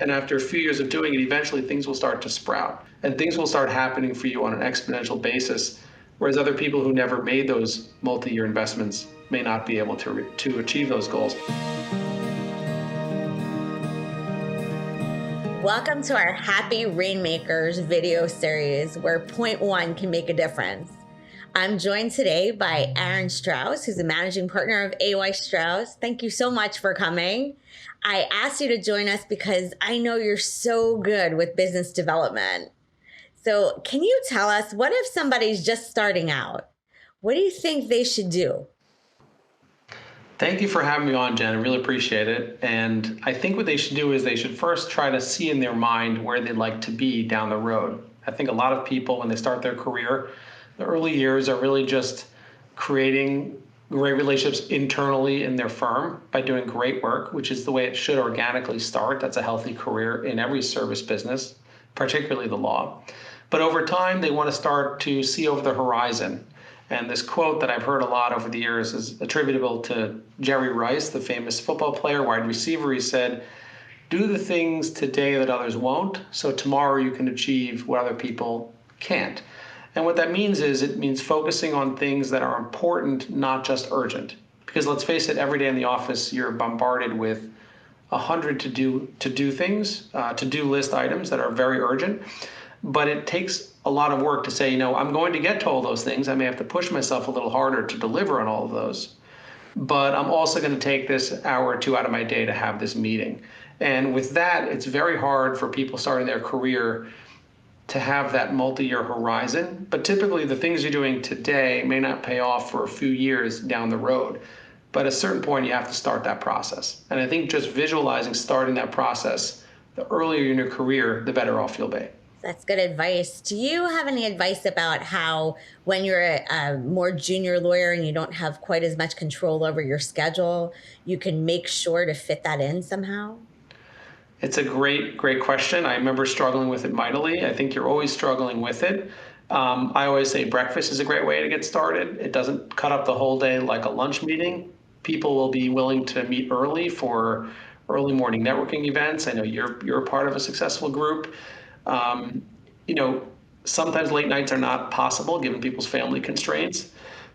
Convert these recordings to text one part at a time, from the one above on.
And after a few years of doing it, eventually things will start to sprout and things will start happening for you on an exponential basis. Whereas other people who never made those multi-year investments may not be able to achieve those goals. Welcome to our Happy Rainmakers video series where point one can make a difference. I'm joined today by AY Strauss, who's the managing partner of AY Strauss. Thank you so much for coming. I asked you to join us because I know you're so good with business development. So can you tell us, what if somebody's just starting out? What do you think they should do? Thank you for having me on, Jen. I really appreciate it. And I think what they should do is they should first try to see in their mind where they'd like to be down the road. I think a lot of people, when they start their career, the early years are really just creating great relationships internally in their firm by doing great work, which is the way it should organically start. That's a healthy career in every service business, particularly the law. But over time, they want to start to see over the horizon. And this quote that I've heard a lot over the years is attributable to Jerry Rice, the famous football player, wide receiver. He said, "Do the things today that others won't, so tomorrow you can achieve what other people can't." And what that means is it means focusing on things that are important, not just urgent. Because let's face it, every day in the office, you're bombarded with 100 to-do things, to-do list items that are very urgent. But it takes a lot of work to say, I'm going to get to all those things. I may have to push myself a little harder to deliver on all of those. But I'm also going to take this hour or two out of my day to have this meeting. And with that, it's very hard for people starting their career to have that multi-year horizon. But typically the things you're doing today may not pay off for a few years down the road. But at a certain point, you have to start that process. And I think just visualizing starting that process, the earlier in your career, the better off you'll be. That's good advice. Do you have any advice about how, when you're a more junior lawyer and you don't have quite as much control over your schedule, you can make sure to fit that in somehow? It's a great question. I remember struggling with it mightily. I think you're always struggling with it. I always say breakfast is a great way to get started. It doesn't cut up the whole day like a lunch meeting. People will be willing to meet early for early morning networking events. I know you're a part of a successful group. You know, sometimes late nights are not possible given people's family constraints,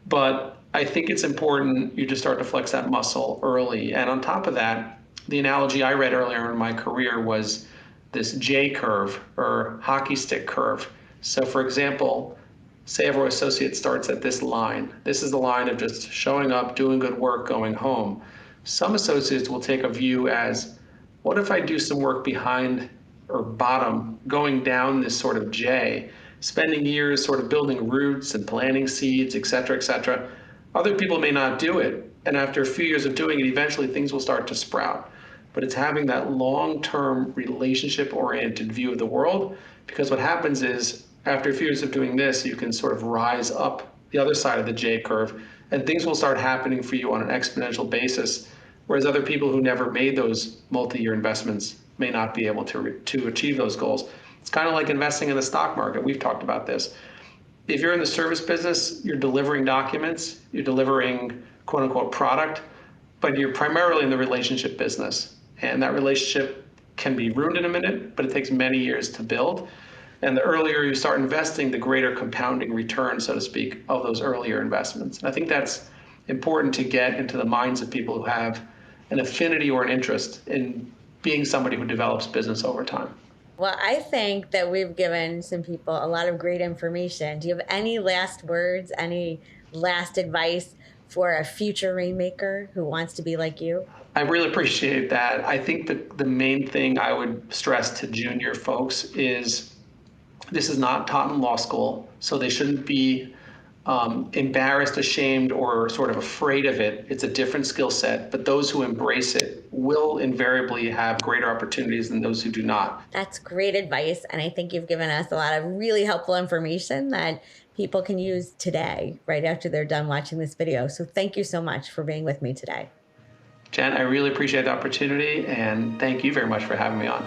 but I think it's important you just start to flex that muscle early. And on top of that, the analogy I read earlier in my career was this J curve or hockey stick curve. So for example, say every associate starts at this line. This is the line of just showing up, doing good work, going home. Some associates will take a view as, what if I do some work behind or bottom, going down this sort of J, spending years sort of building roots and planting seeds, et cetera, et cetera. Other people may not do it. And after a few years of doing it, eventually things will start to sprout. But it's having that long-term relationship-oriented view of the world, because what happens is after a few years of doing this, you can sort of rise up the other side of the J curve and things will start happening for you on an exponential basis. Whereas other people who never made those multi-year investments may not be able to achieve those goals. It's kind of like investing in the stock market. We've talked about this. If you're in the service business, you're delivering documents, you're delivering quote unquote product, but you're primarily in the relationship business. And that relationship can be ruined in a minute, but it takes many years to build. And the earlier you start investing, the greater compounding return, so to speak, of those earlier investments. And I think that's important to get into the minds of people who have an affinity or an interest in being somebody who develops business over time. Well, I think that we've given some people a lot of great information. Do you have any last words, any last advice for a future Rainmaker who wants to be like you? I really appreciate that. I think that the main thing I would stress to junior folks is this is not taught in law school, so they shouldn't be embarrassed, ashamed, or sort of afraid of it. It's a different skill set, but those who embrace it will invariably have greater opportunities than those who do not. That's great advice. And I think you've given us a lot of really helpful information that people can use today, right after they're done watching this video. So thank you so much for being with me today. Jen, I really appreciate the opportunity, and thank you very much for having me on.